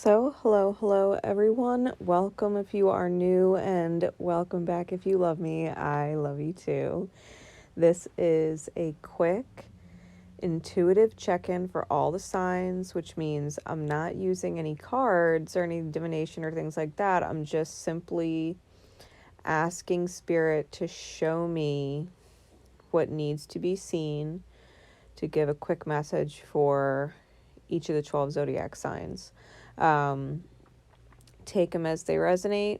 Hello everyone. Welcome if you are new, and welcome back if you love me. I love you too. This is a quick, intuitive check-in for all the signs, which means I'm not using any cards or any divination or things like that. I'm just simply asking Spirit to show me what needs to be seen to give a quick message for each of the 12 zodiac signs. Take them as they resonate.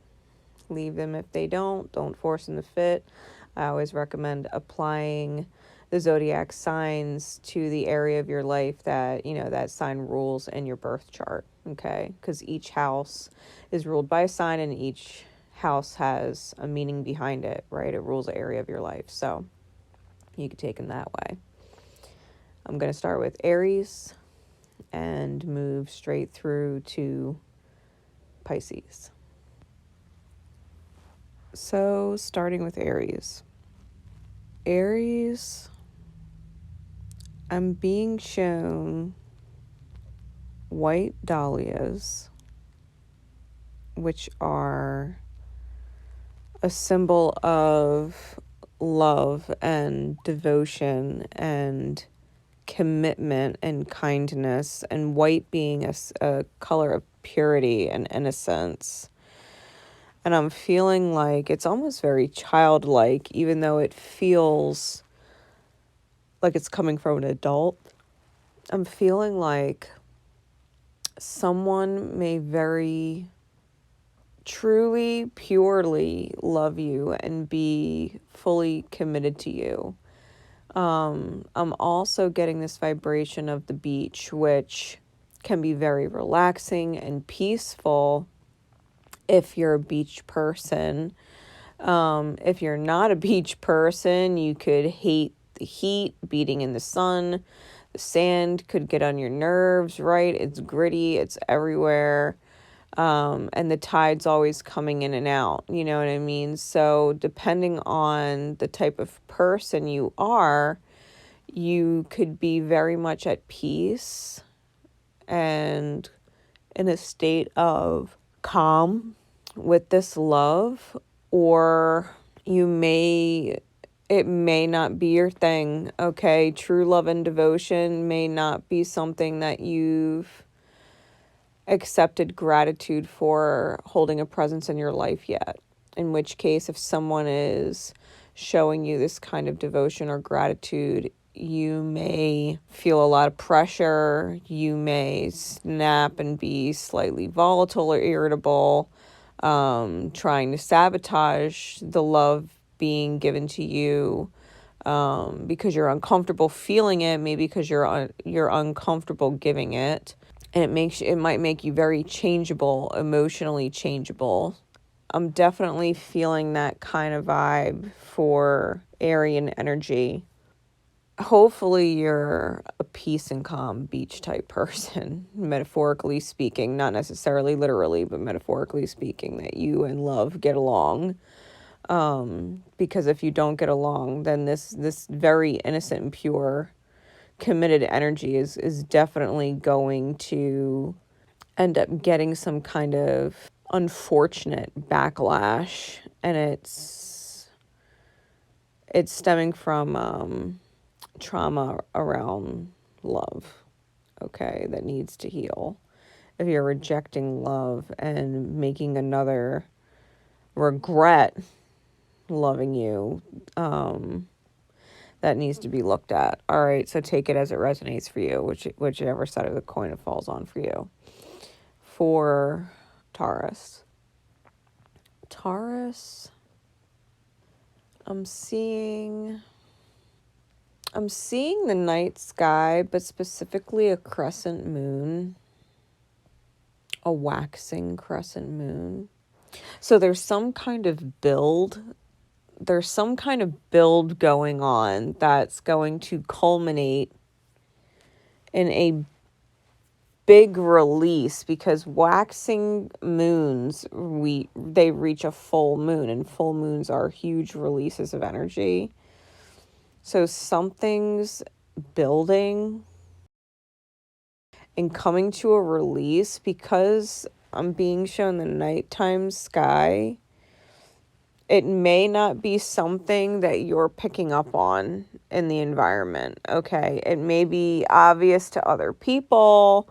Leave them if they don't. Don't force them to fit. I always recommend applying the zodiac signs to the area of your life that, that sign rules in your birth chart, okay? Because each house is ruled by a sign and each house has a meaning behind it, right? It rules the area of your life. So you could take them that way. I'm going to start with Aries and move straight through to Pisces. So, starting with Aries. Aries, I'm being shown white dahlias, which are a symbol of love and devotion and commitment and kindness, and white being a color of purity and innocence. And I'm feeling like it's almost very childlike, even though it feels like it's coming from an adult. I'm feeling like someone may very truly, purely love you and be fully committed to you. I'm also getting this vibration of the beach, which can be very relaxing and peaceful if you're a beach person. If you're not a beach person, you could hate the heat beating in the sun. The sand could get on your nerves, right? It's gritty, it's everywhere. And the tide's always coming in and out, you know what I mean? So depending on the type of person you are, you could be very much at peace and in a state of calm with this love, or it may not be your thing, okay? True love and devotion may not be something that you've accepted gratitude for holding a presence in your life yet. In which case, if someone is showing you this kind of devotion or gratitude, you may feel a lot of pressure. You may snap and be slightly volatile or irritable, trying to sabotage the love being given to you, because you're uncomfortable feeling it, maybe because you're uncomfortable giving it. And it might make you very changeable, emotionally changeable. I'm definitely feeling that kind of vibe for Aryan energy. Hopefully you're a peace and calm beach type person, metaphorically speaking, not necessarily literally, but metaphorically speaking, that you and love get along. Because if you don't get along, then this very innocent and pure committed energy is definitely going to end up getting some kind of unfortunate backlash, and it's stemming from trauma around love, okay, that needs to heal. If you're rejecting love and making another regret loving you, that needs to be looked at. All right, so take it as it resonates for you, whichever side of the coin it falls on for you. For Taurus, I'm seeing the night sky, but specifically a crescent moon, a waxing crescent moon. So there's some kind of build going on that's going to culminate in a big release, because waxing moons, they reach a full moon, and full moons are huge releases of energy. So something's building, and coming to a release, because I'm being shown the nighttime sky. It may not be something that you're picking up on in the environment, okay? It may be obvious to other people.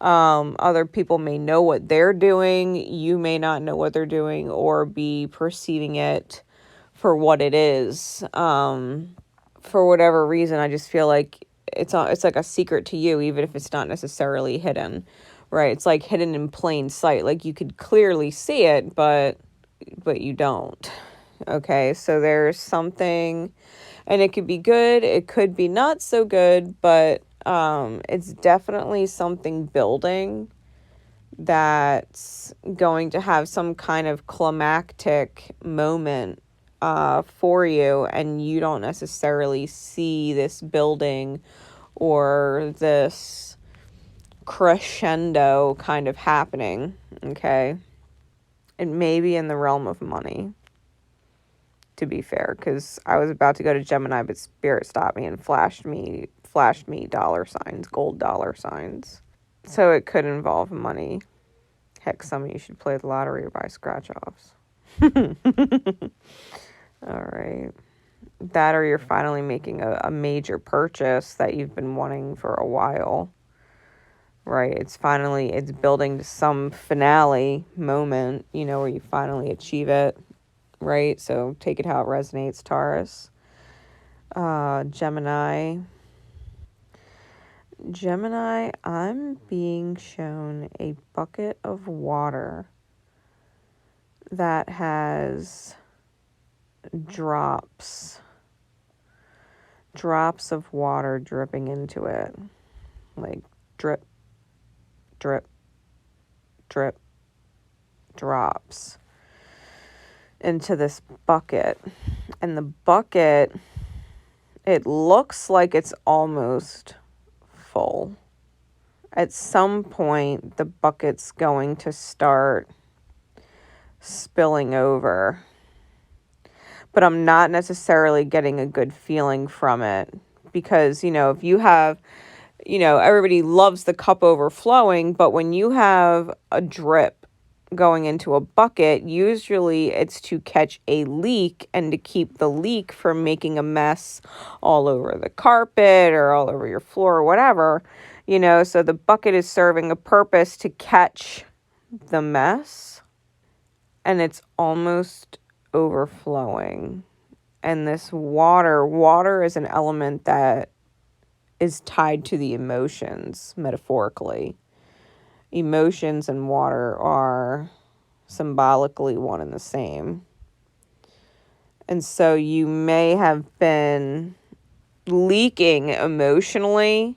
Other people may know what they're doing. You may not know what they're doing or be perceiving it for what it is. For whatever reason, I just feel like it's like a secret to you, even if it's not necessarily hidden, right? It's like hidden in plain sight. Like you could clearly see it, but you don't. Okay, so there's something, and it could be good, it could be not so good, but it's definitely something building that's going to have some kind of climactic moment for you, and you don't necessarily see this building or this crescendo kind of happening, okay? It may be in the realm of money, to be fair, because I was about to go to Gemini, but Spirit stopped me and flashed me dollar signs, gold dollar signs. So it could involve money. Heck, some of you should play the lottery or buy scratch-offs. All right. That, or you're finally making a major purchase that you've been wanting for a while. Right? It's building to some finale moment, where you finally achieve it. Right? So take it how it resonates, Taurus. Gemini, I'm being shown a bucket of water that has drops of water dripping into it. Like drip, drip, drip, drops into this bucket. And the bucket, it looks like it's almost full. At some point, the bucket's going to start spilling over. But I'm not necessarily getting a good feeling from it. Because, if you have, everybody loves the cup overflowing, but when you have a drip going into a bucket, usually it's to catch a leak and to keep the leak from making a mess all over the carpet or all over your floor or whatever, so the bucket is serving a purpose to catch the mess, and it's almost overflowing. And this water is an element that is tied to the emotions, metaphorically. Emotions and water are symbolically one and the same. And so you may have been leaking emotionally,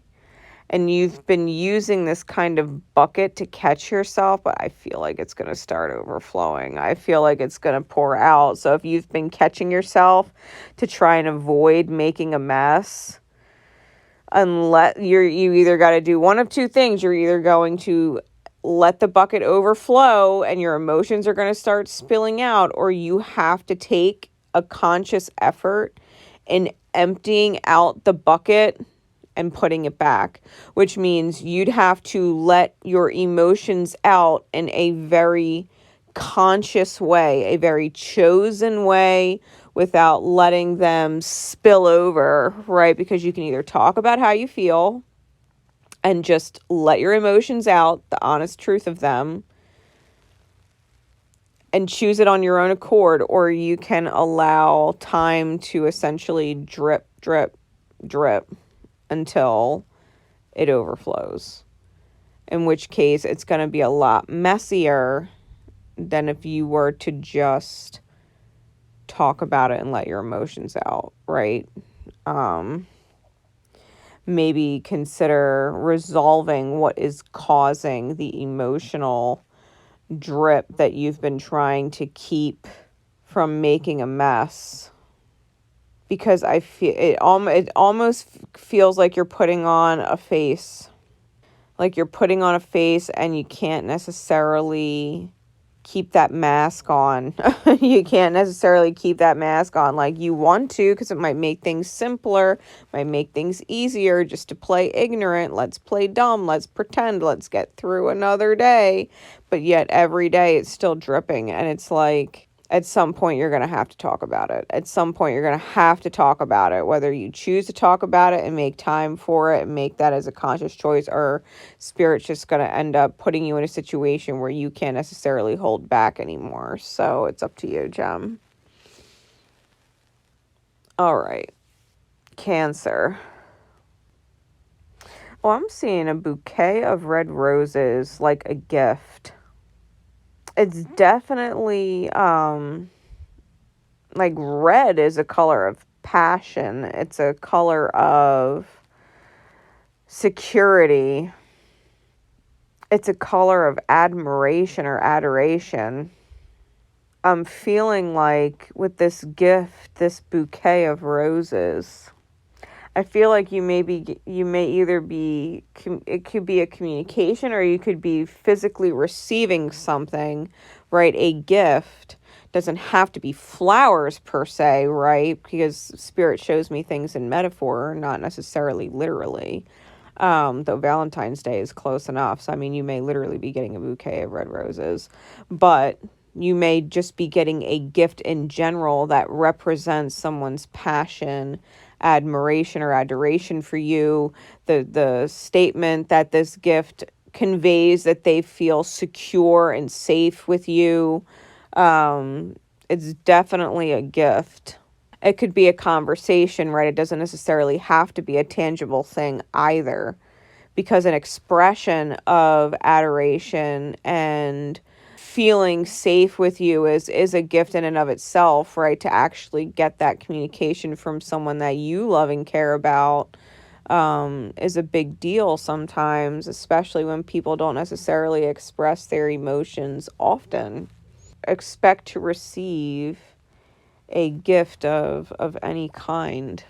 and you've been using this kind of bucket to catch yourself, but I feel like it's going to start overflowing. I feel like it's going to pour out. So if you've been catching yourself to try and avoid making a mess, unless you either got to do one of two things. You're either going to let the bucket overflow and your emotions are going to start spilling out, or you have to take a conscious effort in emptying out the bucket and putting it back, which means you'd have to let your emotions out in a very conscious way, a very chosen way, without letting them spill over, right? Because you can either talk about how you feel and just let your emotions out, the honest truth of them, and choose it on your own accord, or you can allow time to essentially drip, drip, drip until it overflows. In which case, it's going to be a lot messier than if you were to just talk about it and let your emotions out, right? Maybe consider resolving what is causing the emotional drip that you've been trying to keep from making a mess. Because I feel it almost feels like you're putting on a face. Like you're putting on a face and you can't necessarily keep that mask on. You can't necessarily keep that mask on like you want to, because it might make things simpler, might make things easier just to play ignorant. Let's play dumb. Let's pretend. Let's get through another day. But yet every day it's still dripping. And it's like, at some point you're going to have to talk about it. At some point you're going to have to talk about it, whether you choose to talk about it and make time for it and make that as a conscious choice, or spirit's just going to end up putting you in a situation where you can't necessarily hold back anymore. So it's up to you, Gem. All right. Cancer. Oh, I'm seeing a bouquet of red roses, like a gift. It's definitely, like red is a color of passion. It's a color of security. It's a color of admiration or adoration. I'm feeling like with this gift, this bouquet of roses, I feel like you may either be, it could be a communication, or you could be physically receiving something, right? A gift. Doesn't have to be flowers per se, right? Because spirit shows me things in metaphor, not necessarily literally. Though Valentine's Day is close enough. So, I mean, you may literally be getting a bouquet of red roses, but you may just be getting a gift in general that represents someone's passion, admiration, or adoration for you. The statement that this gift conveys that they feel secure and safe with you. It's definitely a gift. It could be a conversation, right? It doesn't necessarily have to be a tangible thing either, because an expression of adoration and feeling safe with you is a gift in and of itself, right? To actually get that communication from someone that you love and care about is a big deal sometimes, especially when people don't necessarily express their emotions often. Expect to receive a gift of any kind,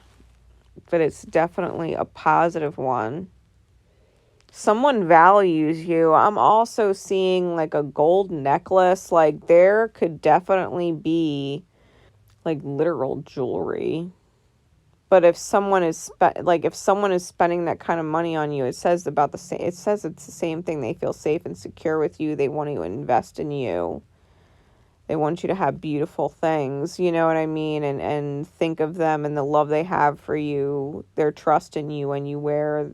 but it's definitely a positive one. Someone values you. I'm also seeing like a gold necklace. Like there could definitely be like literal jewelry. But if someone is if someone is spending that kind of money on you, it says about the same. It says it's the same thing. They feel safe and secure with you. They want to invest in you. They want you to have beautiful things, you know what I mean? And think of them and the love they have for you, their trust in you when you wear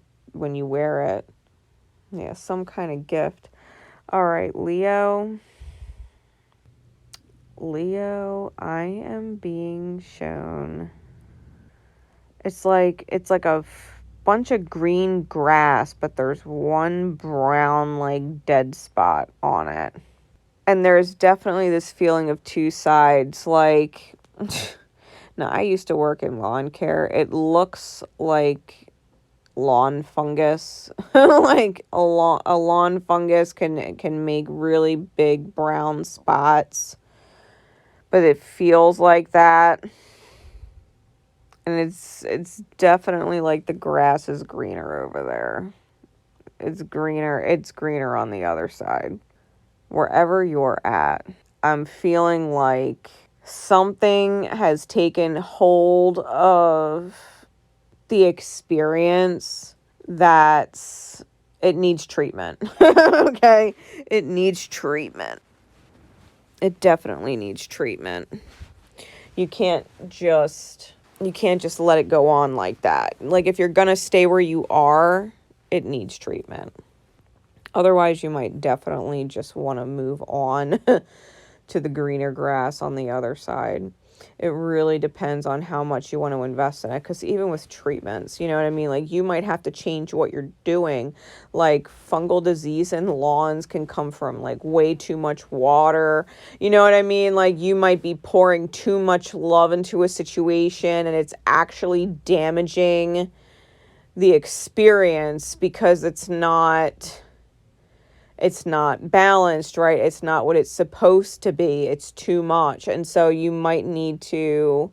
it. Yeah, some kind of gift. All right, Leo. Leo, I am being shown. It's like a bunch of green grass, but there's one brown like dead spot on it. And there's definitely this feeling of two sides. Like, now I used to work in lawn care. It looks like lawn fungus. Like a lawn fungus can make really big brown spots. But it feels like that. And it's definitely like the grass is greener over there. It's greener on the other side. Wherever you're at, I'm feeling like something has taken hold of the experience that it needs treatment. Okay? It needs treatment. It definitely needs treatment. You can't just let it go on like that. Like if you're going to stay where you are, it needs treatment. Otherwise, you might definitely just want to move on to the greener grass on the other side. It really depends on how much you want to invest in it. Because even with treatments, you know what I mean? Like you might have to change what you're doing. Like fungal disease in lawns can come from like way too much water. You know what I mean? Like you might be pouring too much love into a situation and it's actually damaging the experience because it's not balanced, right? It's not what it's supposed to be. It's too much. And so you might need to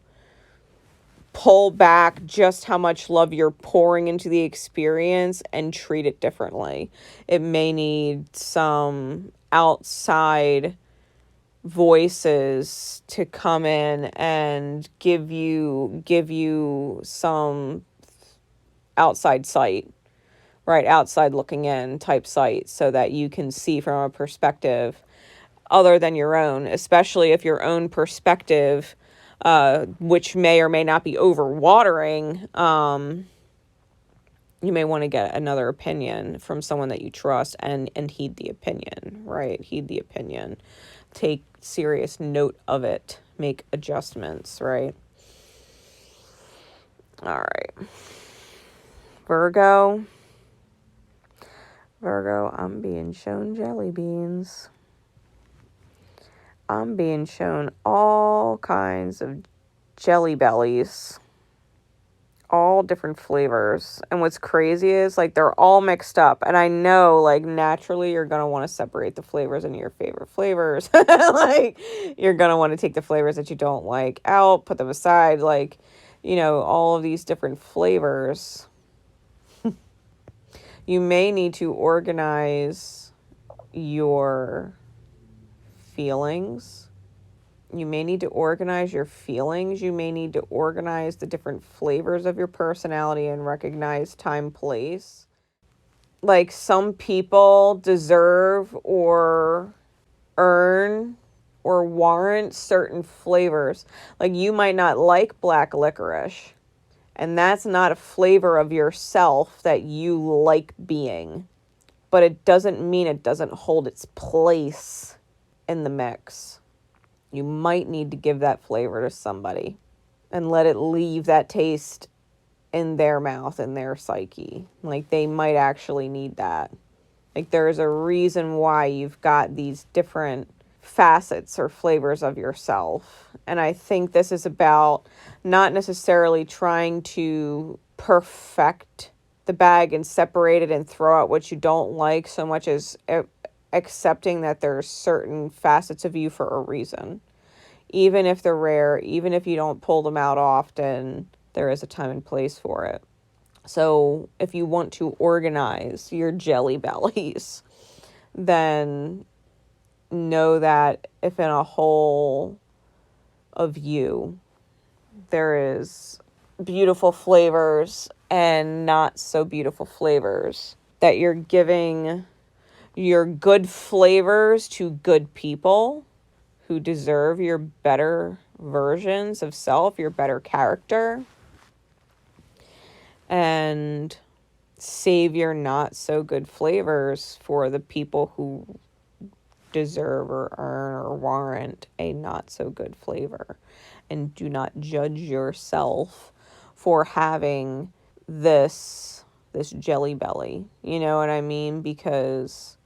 pull back just how much love you're pouring into the experience and treat it differently. It may need some outside voices to come in and give you some outside sight, right? Outside looking in type sight, so that you can see from a perspective other than your own, especially if your own perspective, which may or may not be overwatering, you may want to get another opinion from someone that you trust, and heed the opinion, right? Heed the opinion. Take serious note of it. Make adjustments, right? All right. Virgo, I'm being shown jelly beans. I'm being shown all kinds of jelly bellies. All different flavors. And what's crazy is, like, they're all mixed up. And I know, like, naturally you're going to want to separate the flavors into your favorite flavors. Like, you're going to want to take the flavors that you don't like out, put them aside. Like, you know, all of these different flavors. You may need to organize your feelings. You may need to organize your feelings. You may need to organize the different flavors of your personality and recognize time, place. Like, some people deserve or earn or warrant certain flavors. Like, you might not like black licorice, and that's not a flavor of yourself that you like being. But it doesn't mean it doesn't hold its place in the mix. You might need to give that flavor to somebody and let it leave that taste in their mouth, in their psyche. Like, they might actually need that. Like, there is a reason why you've got these different facets or flavors of yourself. And I think this is about not necessarily trying to perfect the bag and separate it and throw out what you don't like, so much as accepting that there's certain facets of you for a reason. Even if they're rare, even if you don't pull them out often, there is a time and place for it. So if you want to organize your jelly bellies, then know that if in a whole of you, there is beautiful flavors and not so beautiful flavors, that you're giving your good flavors to good people who deserve your better versions of self, your better character, and save your not so good flavors for the people who deserve or earn or warrant a not so good flavor. And do not judge yourself for having this jelly belly. You know what I mean? Because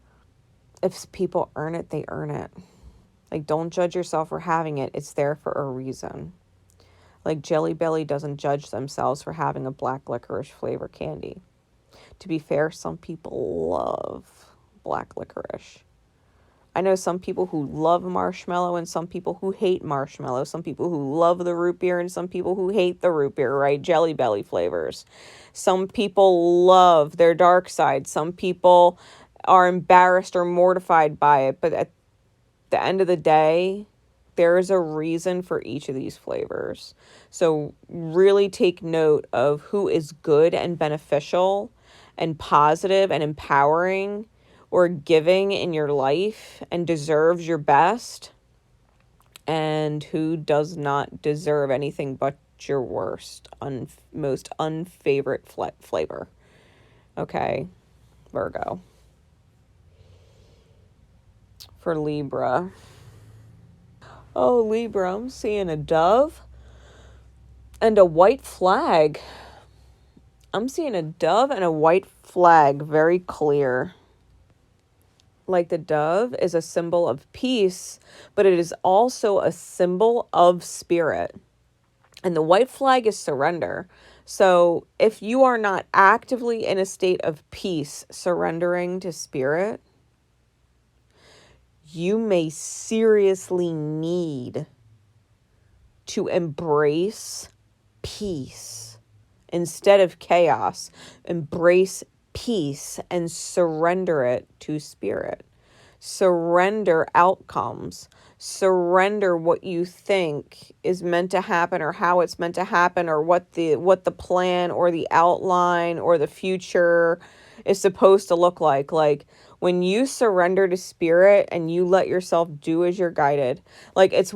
if people earn it, they earn it. Like, don't judge yourself for having it. It's there for a reason. Like, Jelly Belly doesn't judge themselves for having a black licorice flavor candy. To be fair, some people love black licorice. I know some people who love marshmallow and some people who hate marshmallow. Some people who love the root beer and some people who hate the root beer, right? Jelly Belly flavors. Some people love their dark side. Some people are embarrassed or mortified by it. But at the end of the day, there is a reason for each of these flavors. So really take note of who is good and beneficial and positive and empowering or giving in your life and deserves your best, and who does not deserve anything but your worst, most unfavorite flavor. Okay, Virgo. For Libra. Oh, Libra, I'm seeing a dove and a white flag. I'm seeing a dove and a white flag, very clear. Like, the dove is a symbol of peace, but it is also a symbol of spirit. And the white flag is surrender. So if you are not actively in a state of peace, surrendering to spirit, you may seriously need to embrace peace instead of chaos. Embrace peace and surrender it to spirit. Surrender outcomes. Surrender what you think is meant to happen or how it's meant to happen or what the plan or the outline or the future is supposed to look like. Like when you surrender to spirit and you let yourself do as you're guided. Like it's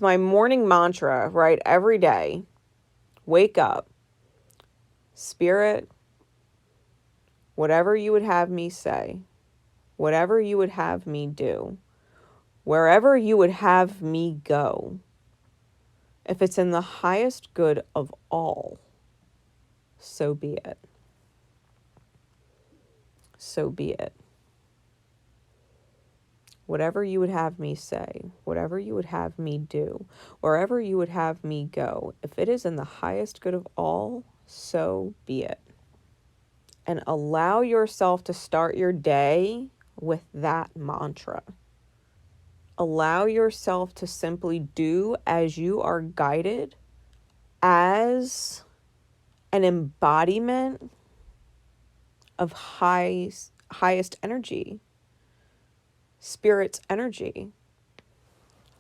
my morning mantra, right? Every day. Wake up. Spirit, whatever you would have me say, whatever you would have me do, wherever you would have me go, if it's in the highest good of all, so be it. So be it. Whatever you would have me say, whatever you would have me do, wherever you would have me go, if it is in the highest good of all, so be it. And allow yourself to start your day with that mantra. Allow yourself to simply do as you are guided, as an embodiment of highest energy, spirit's energy.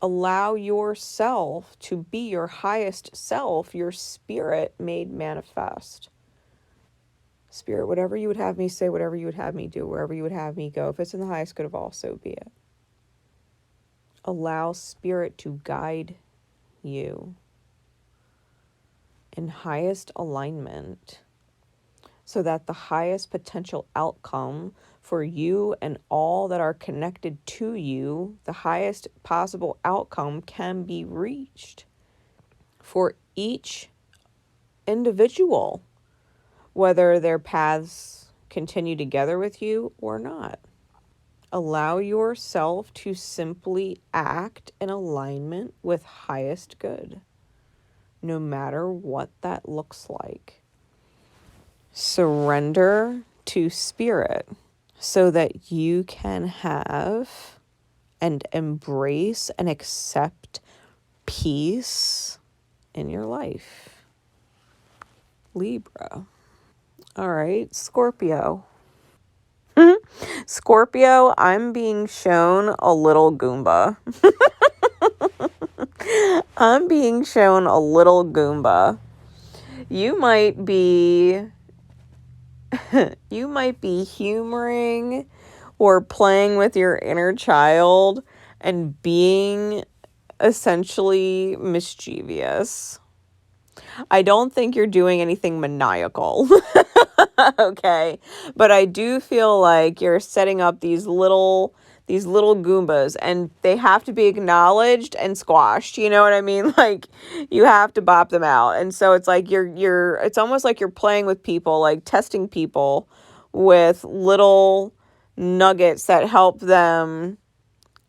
Allow yourself to be your highest self, your spirit made manifest. Spirit, whatever you would have me say, whatever you would have me do, wherever you would have me go, if it's in the highest good of all, so be it. Allow spirit to guide you in highest alignment so that the highest potential outcome for you and all that are connected to you, the highest possible outcome can be reached for each individual, whether their paths continue together with you or not. Allow yourself to simply act in alignment with highest good, no matter what that looks like. Surrender to spirit so that you can have and embrace and accept peace in your life. Libra. All right, Scorpio. Scorpio, I'm being shown a little Goomba. I'm being shown a little Goomba. You might be humoring or playing with your inner child and being essentially mischievous. I don't think you're doing anything maniacal. Okay. But I do feel like you're setting up these little Goombas, and they have to be acknowledged and squashed. You know what I mean? Like you have to bop them out. And so it's like it's almost like you're playing with people, like testing people with little nuggets that help them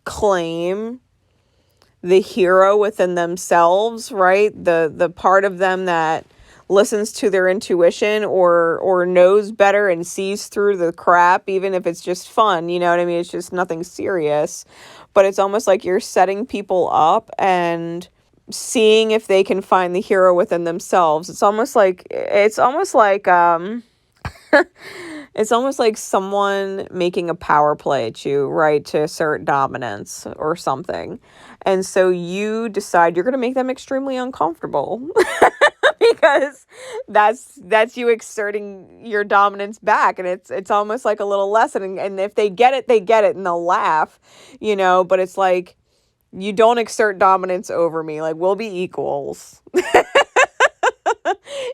claim the hero within themselves, right? The part of them that listens to their intuition or knows better and sees through the crap, even if it's just fun, you know what I mean? It's just nothing serious. But it's almost like you're setting people up and seeing if they can find the hero within themselves. It's almost like it's almost like someone making a power play at you, right, to assert dominance or something. And so you decide you're going to make them extremely uncomfortable because that's you exerting your dominance back. And it's almost like a little lesson. And if they get it, and they'll laugh, but it's like, you don't exert dominance over me. Like, we'll be equals.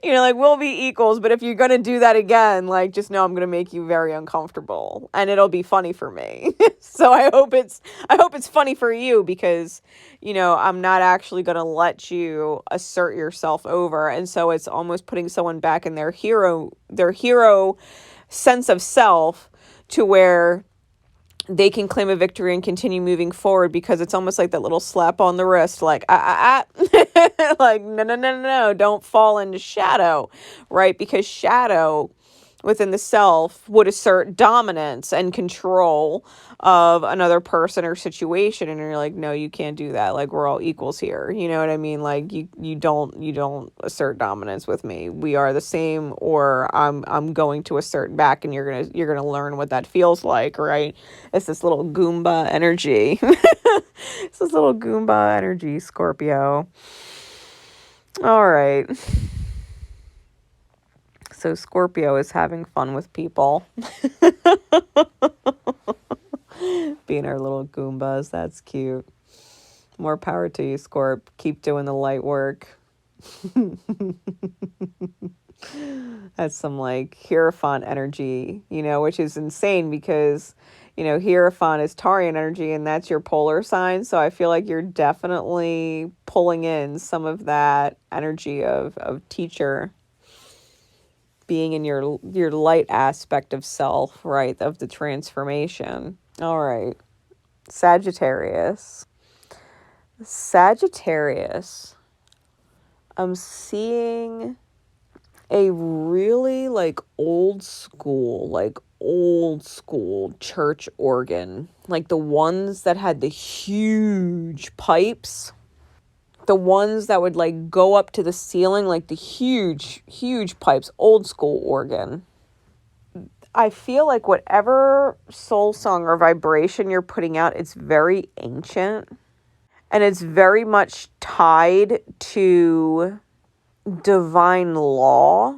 Like, we'll be equals, but if you're going to do that again, like, just know I'm going to make you very uncomfortable, and it'll be funny for me. So I hope it's funny for you, because, I'm not actually going to let you assert yourself over. And so it's almost putting someone back in their hero sense of self, to where they can claim a victory and continue moving forward, because it's almost like that little slap on the wrist, like, like, no, don't fall into shadow, right? Because shadow within the self would assert dominance and control of another person or situation, and you're like, no, you can't do that. Like, we're all equals here. You know what I mean? Like, you don't assert dominance with me. We are the same, or I'm going to assert back, and you're gonna learn what that feels like, right? It's this little Goomba energy. It's this little Goomba energy, Scorpio. All right. So Scorpio is having fun with people. Being our little Goombas. That's cute. More power to you, Scorp. Keep doing the light work. That's some like Hierophant energy, which is insane because, Hierophant is Taurian energy and that's your polar sign. So I feel like you're definitely pulling in some of that energy of teacher, being in your light aspect of self, right? Of the transformation. All right. Sagittarius. Sagittarius. I'm seeing a really old school church organ. Like the ones that had the huge pipes. The ones that would go up to the ceiling, like the huge pipes, old school organ. I feel like whatever soul song or vibration you're putting out, it's very ancient. And it's very much tied to divine law.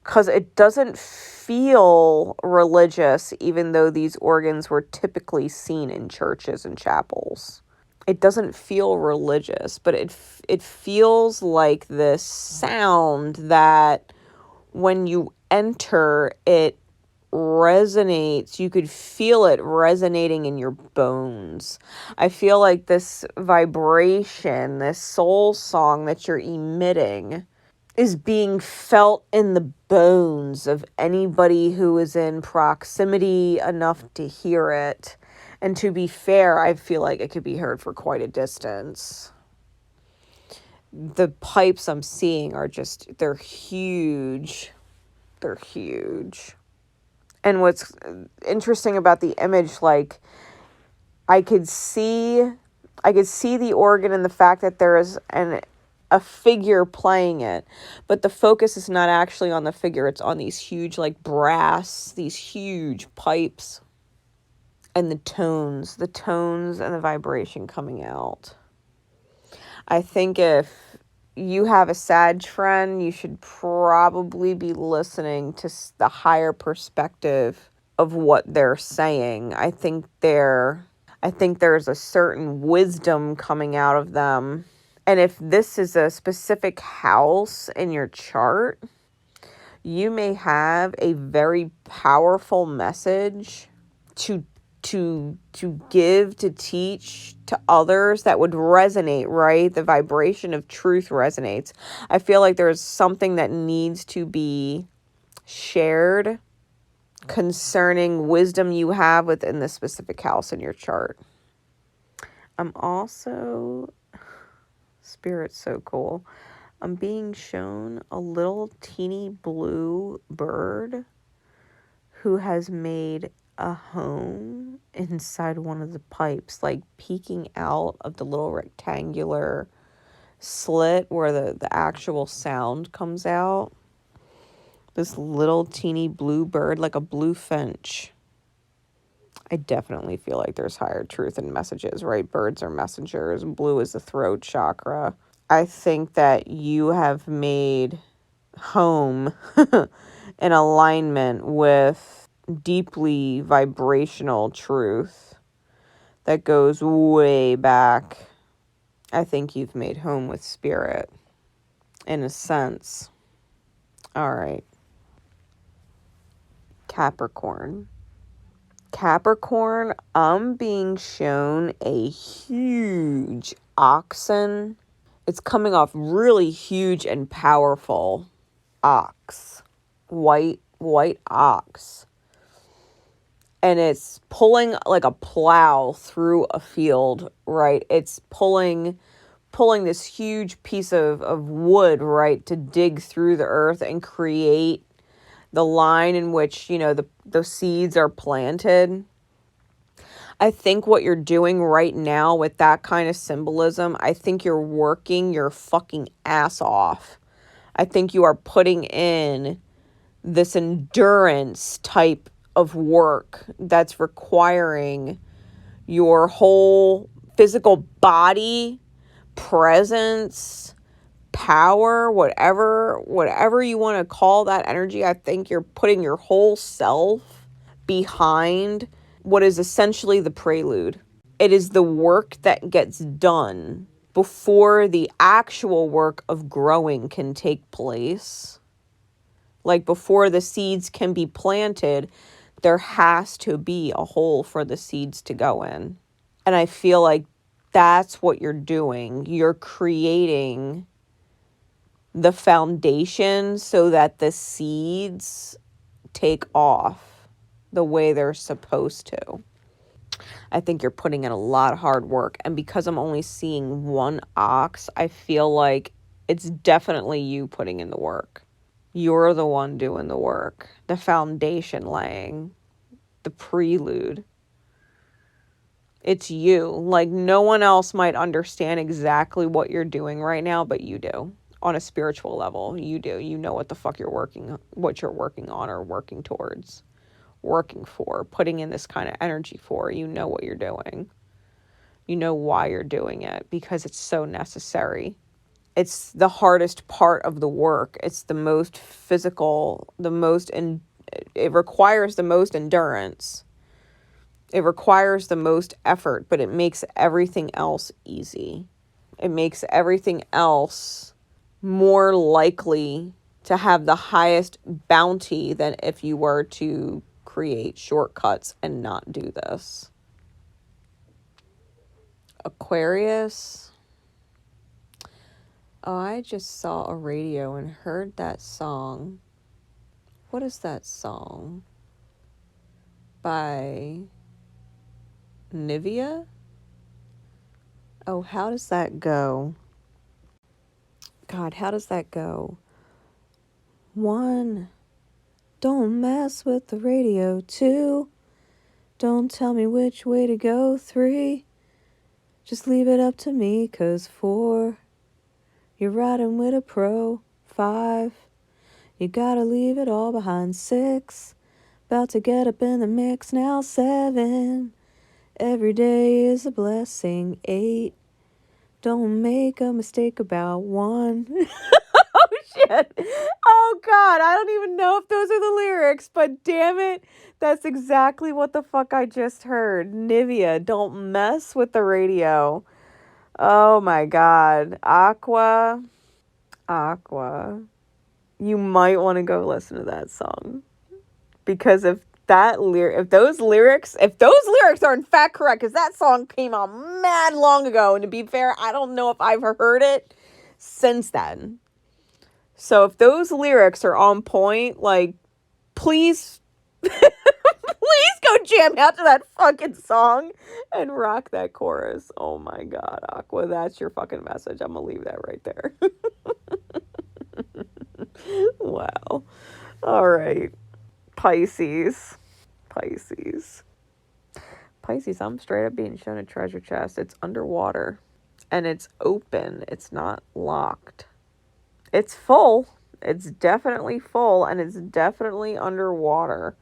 Because it doesn't feel religious, even though these organs were typically seen in churches and chapels. It doesn't feel religious, but it feels like this sound that when you enter, it resonates. You could feel it resonating in your bones. I feel like this vibration, this soul song that you're emitting is being felt in the bones of anybody who is in proximity enough to hear it. And to be fair, I feel like it could be heard for quite a distance. The pipes I'm seeing are they're huge. They're huge. And what's interesting about the image, I could see the organ and the fact that there is a figure playing it, but the focus is not actually on the figure. It's on these huge brass, these huge pipes, and the tones and the vibration coming out. I think if you have a Sag friend, you should probably be listening to the higher perspective of what they're saying. I think there's a certain wisdom coming out of them. And if this is a specific house in your chart, you may have a very powerful message to give, to teach to others that would resonate, right? The vibration of truth resonates. I feel like there's something that needs to be shared concerning wisdom you have within the specific house in your chart. I'm also... Spirit's so cool. I'm being shown a little teeny blue bird who has made a home inside one of the pipes, peeking out of the little rectangular slit where the actual sound comes out. This little teeny blue bird, like a blue finch. I definitely feel like there's higher truth in messages, right? Birds are messengers. Blue is the throat chakra. I think that you have made home in alignment with deeply vibrational truth that goes way back. I think you've made home with spirit, in a sense. All right. Capricorn, I'm being shown a huge oxen. It's coming off really huge and powerful ox. White ox. And it's pulling like a plow through a field, right? It's pulling this huge piece of wood, right, to dig through the earth and create the line in which, the seeds are planted. I think what you're doing right now with that kind of symbolism, I think you're working your fucking ass off. I think you are putting in this endurance type of work that's requiring your whole physical body, presence, power, whatever you want to call that energy. I think you're putting your whole self behind what is essentially the prelude. It is the work that gets done before the actual work of growing can take place. Like before the seeds can be planted, there has to be a hole for the seeds to go in. And I feel like that's what you're doing. You're creating the foundation so that the seeds take off the way they're supposed to. I think you're putting in a lot of hard work. And because I'm only seeing one ox, I feel like it's definitely you putting in the work. You're the one doing the work, the foundation laying, the prelude. It's you. Like, no one else might understand exactly what you're doing right now, but you do. On a spiritual level, you do. You know what the fuck what you're working on or working towards, working for, putting in this kind of energy for. You know what you're doing. You know why you're doing it, because it's so necessary. It's the hardest part of the work. It's the most physical, it requires the most endurance. It requires the most effort, but it makes everything else easy. It makes everything else more likely to have the highest bounty than if you were to create shortcuts and not do this. Aquarius. Oh, I just saw a radio and heard that song. What is that song? By Nivea? Oh, how does that go? God, how does that go? 1, don't mess with the radio. 2, don't tell me which way to go. 3, just leave it up to me. 'Cause 4, you're riding with a pro. 5, you gotta leave it all behind. 6, about to get up in the mix now. 7, every day is a blessing. 8, don't make a mistake about 1. Oh, shit. Oh, God. I don't even know if those are the lyrics, but damn it. That's exactly what the fuck I just heard. Nivea, don't mess with the radio. Oh, my God. Aqua. You might want to go listen to that song. Because if those lyrics are in fact correct, because that song came out mad long ago, and to be fair, I don't know if I've heard it since then. So if those lyrics are on point, like, please, please go jam out to that fucking song and rock that chorus. Oh my God, Aqua, that's your fucking message. I'm gonna leave that right there. Wow. All right. Pisces, I'm straight up being shown a treasure chest. It's underwater and it's open. It's not locked. It's full. It's definitely full, and it's definitely underwater.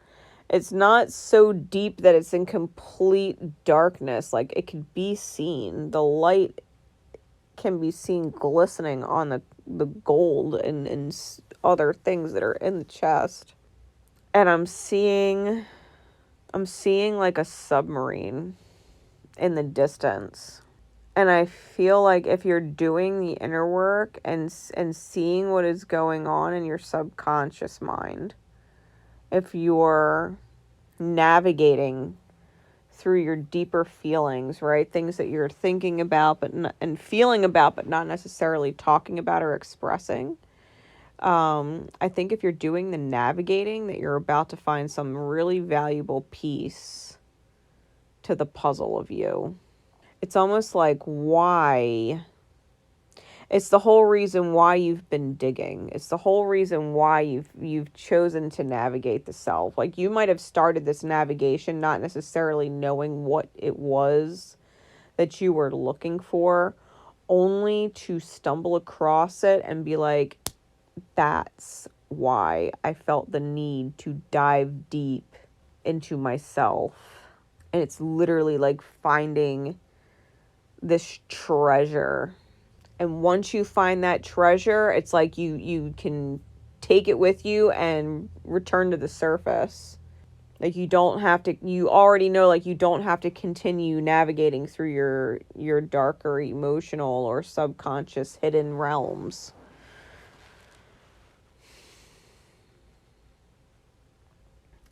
It's not so deep that it's in complete darkness. Like, it could be seen. The light can be seen glistening on the gold and other things that are in the chest. And I'm seeing like a submarine in the distance. And I feel like if you're doing the inner work and seeing what is going on in your subconscious mind, if you're navigating through your deeper feelings, right? Things that you're thinking about and feeling about, but not necessarily talking about or expressing. I think if you're doing the navigating, that you're about to find some really valuable piece to the puzzle of you. It's almost like, why? It's the whole reason why you've been digging. It's the whole reason why you've chosen to navigate the self. Like, you might have started this navigation not necessarily knowing what it was that you were looking for, only to stumble across it and be like, that's why I felt the need to dive deep into myself. And it's literally like finding this treasure. And once you find that treasure, it's like you can take it with you and return to the surface. Like, you don't have to, you already know, like, you don't have to continue navigating through your darker emotional or subconscious hidden realms.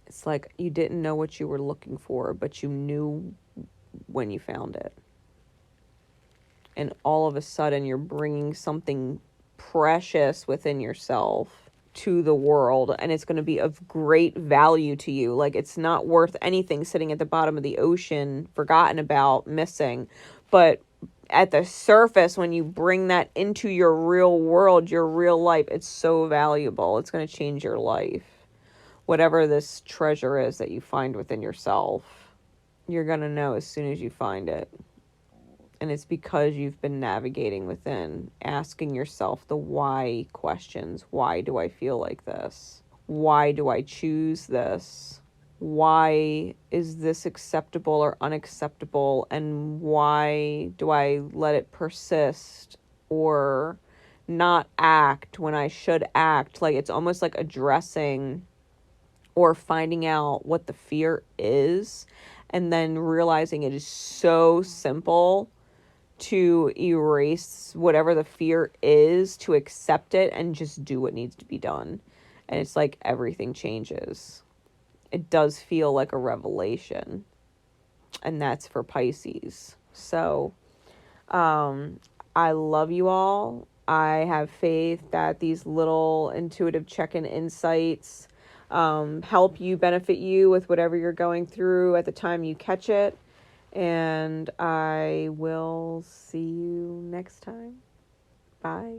It's like you didn't know what you were looking for, but you knew when you found it. And all of a sudden, you're bringing something precious within yourself to the world, and it's going to be of great value to you. Like, it's not worth anything sitting at the bottom of the ocean, forgotten about, missing. But at the surface, when you bring that into your real world, your real life, it's so valuable. It's going to change your life. Whatever this treasure is that you find within yourself, you're going to know as soon as you find it. And it's because you've been navigating within, asking yourself the why questions. Why do I feel like this? Why do I choose this? Why is this acceptable or unacceptable? And why do I let it persist or not act when I should act? Like, it's almost like addressing or finding out what the fear is, and then realizing it is so simple to erase whatever the fear is, to accept it and just do what needs to be done. And it's like everything changes. It does feel like a revelation. And that's for Pisces. So, I love you all. I have faith that these little intuitive check-in insights help you, benefit you with whatever you're going through at the time you catch it. And I will see you next time. Bye.